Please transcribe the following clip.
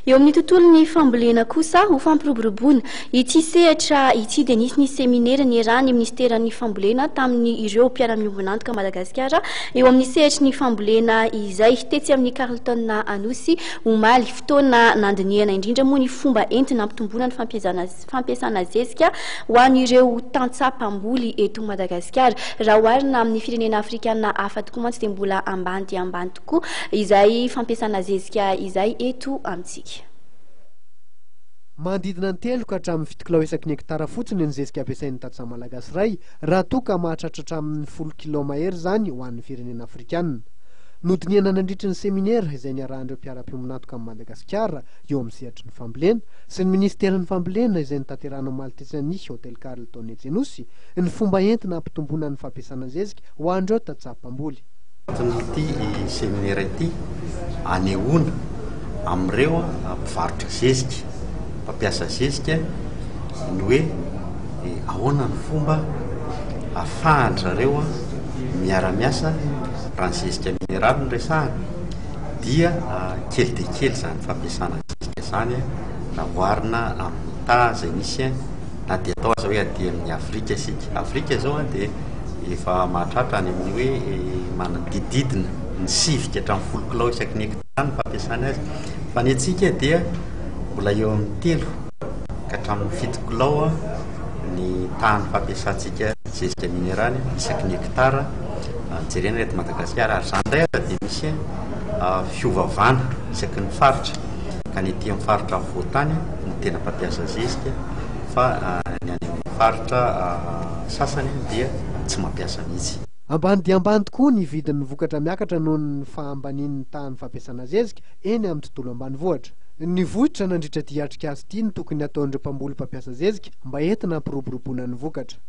Eo amin'ny tontolon'ny fambolena kosa ho fampiroboroboana ity sehatra ity dia nisy ny seminaira niarahany ministeran'ny fambolena tamin'ny ireo mpiara-miombonantoka Madagasikara eo amin'ny sehatry ny fambolena izay tetsy amin'ny Carleton Anosy omaly fotoana nandiniana indrindra moa ny fomba entina ampitomboana ny fampiasana zezika ho an'ireo tantsapam-boly eto Madagasikara raha oharina amin'ny firenena afrikana hafa tokoa mantsy dia mbola ambany dia ambany tokoa izay fampiasana zezika izay eto amintsika. Manodidina ny 3 ka hatramin'ny 7 kilao isaky ny hektara fotsiny ny zezika ampiasain'ny tantsaha malagasy ray raha toa ka mahatratra amin'ny 10 kilao mahery zany ho an'ny firenena afrikanina. Nodiniana nandritra ny seminaire izay niarahan'ireo mpiara-miombonantoka amin'ny Madagasikara eo amin'ny sehatry ny fambolena sy ny ministeran'ny fambolena izay nitanterahana Maltezany Hôtel Carleton Anosy ny fomba entina ampitomboana ny fampiasana zezika ho an'ireo tantsaham-pamboly. Ity seminaire ity anehoana amin'ireo mpivarotra zezika, mpampiasa zezika ny hoe ahoana ny fomba ahafahandrareo miara-miasa raha ny zezika mineraly ny resahana dia kely dia kely zany fampiasana zezika zany na oharina amin'ny ta zay misy na dia atao aza hoe aty amin'ny Afrika isika. Afrika zao dia efa mahatratra any amin'ny hoe manodididina ny 7 ka hatramin'ny 10 kilao isaky ny hektara ny fampiasana azy fa ny antsika dia mbola eo amin'ny 3 ka hatramin'ny 7 kilao ny tany fampiasantsika zezika mineraly isaky ny hektara jerena eto Madagasikara ary zany indray dia misy fiovavana isaky ny faritra ka ny ety amin'ny faritra voatany ny tena mpampiasa zezika fa ny any amin'ny faritra sasany dia tsy mampiasa mihitsy. Ambany dia ambany tokoa ny vidin'ny vokatra miakatra noho ny fahambanian'ny tany fampiasana zezika eny amin'ny tontolo ambanivohitra. Ny vohitra nandritra diatrika azy ity ny tokony ataon'ireo mpamboly mpampiasa zezika mba entina hampiroboroboana ny vokatra.